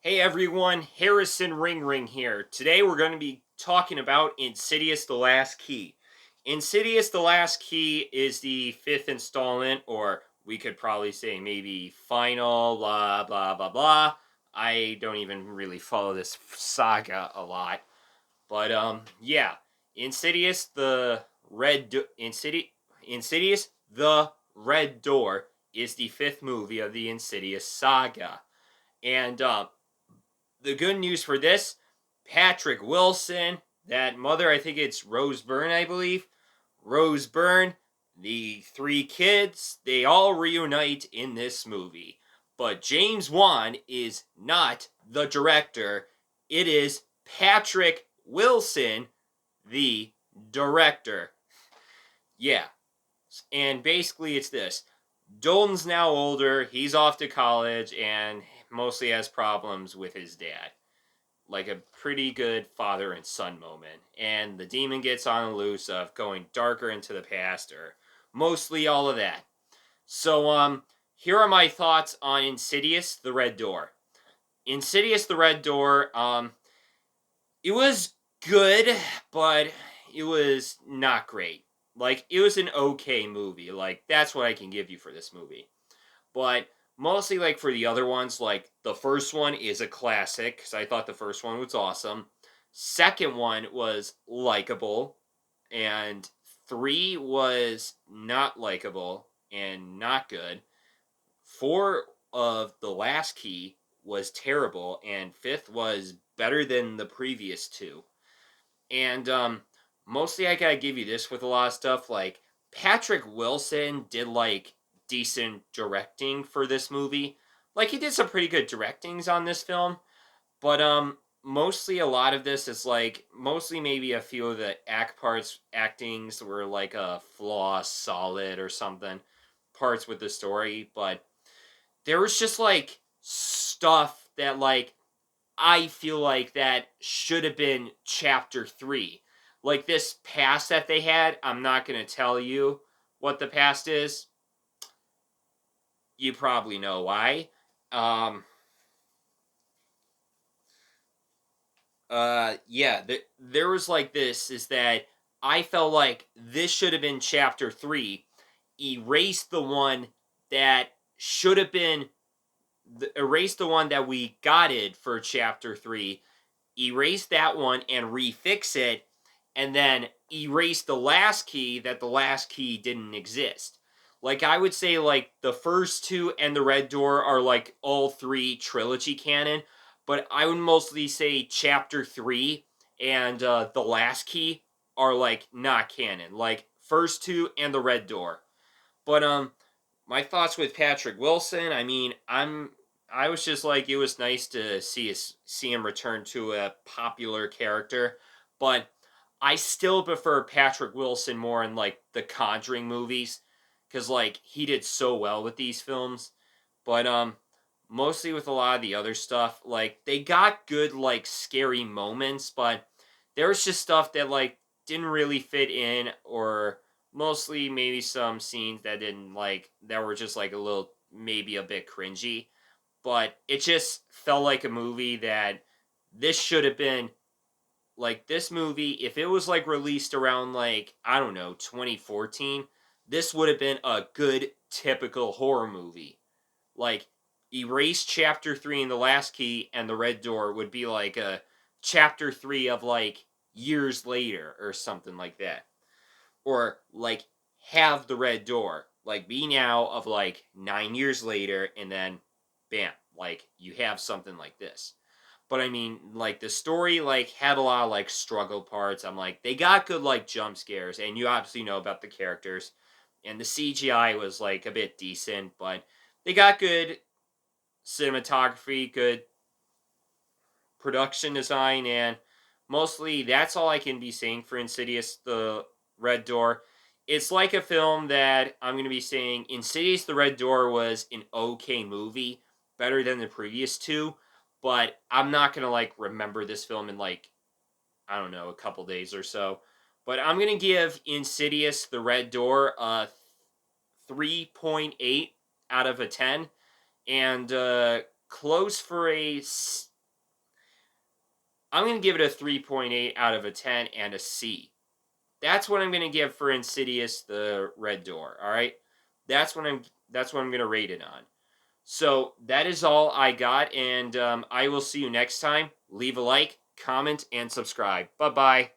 Hey everyone, Harrison Ring here. Today we're going to be talking about Insidious the Last Key. Insidious the Last Key is the fifth installment, or we could probably say maybe final, blah, blah, blah, blah. I don't even really follow this saga a lot. But, yeah. Insidious the Insidious the Red Door is the fifth movie of the Insidious saga. And, the good news for this, Patrick Wilson, that mother, I think it's Rose Byrne, I believe. Rose Byrne, the three kids, they all reunite in this movie. But James Wan is not the director. It is Patrick Wilson, the director. Yeah. And basically, it's this. Dalton's now older, he's off to college, and mostly has problems with his dad. Like a pretty good father and son moment. And the demon gets on the loose of going darker into the past, or mostly all of that. So, here are my thoughts on Insidious the Red Door. Insidious the Red Door, it was good, but it was not great. Like, it was an okay movie. Like, that's what I can give you for this movie. But mostly, like, for the other ones, like, the first one is a classic, because I thought the first one was awesome. Second one was likable, and 3 was not likable and not good. 4 of The Last Key was terrible, and 5th was better than the previous 2. And mostly I gotta give you this with a lot of stuff. Like, Patrick Wilson did like decent directing for this movie. Like, he did some pretty good directings on this film, but mostly a lot of this is like mostly maybe a few of the actings were like a flaw solid or something parts with the story, but there was just like stuff that like I feel like that should have been chapter 3. Like this past that they had, I'm not going to tell you what the past is. You probably know why. Um yeah, there was like this is that I felt like this should have been chapter 3. Erase the one that should have been erase the one that we got it for chapter 3, erase that one and refix it, and then erase the last key that the last key didn't exist. Like, I would say, like, the first 2 and the Red Door are, like, all 3 trilogy canon, but I would mostly say chapter 3 and the last key are, like, not canon. Like, first 2 and the Red Door. But, my thoughts with Patrick Wilson, I mean, I was just like it was nice to see him return to a popular character, but I still prefer Patrick Wilson more in like the Conjuring movies cuz like he did so well with these films. But mostly with a lot of the other stuff, like they got good like scary moments, but there was just stuff that like didn't really fit in, or mostly maybe some scenes that didn't like that were just like a little maybe a bit cringy, but it just felt like a movie that this should have been like this movie if it was like released around like I don't know 2014, this would have been a good typical horror movie. Like, erase chapter 3 in the last key and the Red Door would be like a chapter 3 of like years later or something like that, or like have the Red Door like be now of like 9 years later, and then bam, like you have something like this. But I mean, like the story like had a lot of like struggle parts. I'm like they got good like jump scares, and you obviously know about the characters, and the CGI was like a bit decent, but they got good cinematography, good production design, and mostly that's all I can be saying for Insidious the Red Door. It's like a film that I'm going to be saying Insidious the Red Door was an okay movie, better than the previous 2, but I'm not going to like remember this film in like I don't know, a couple days or so. But I'm going to give Insidious the Red Door a 3.8 out of a 10, and close for a I'm going to give it a 3.8 out of a 10 and a C. That's what I'm going to give for Insidious the Red Door, all right? That's what I'm going to rate it on. So that is all I got, and I will see you next time. Leave a like, comment, and subscribe. Bye-bye.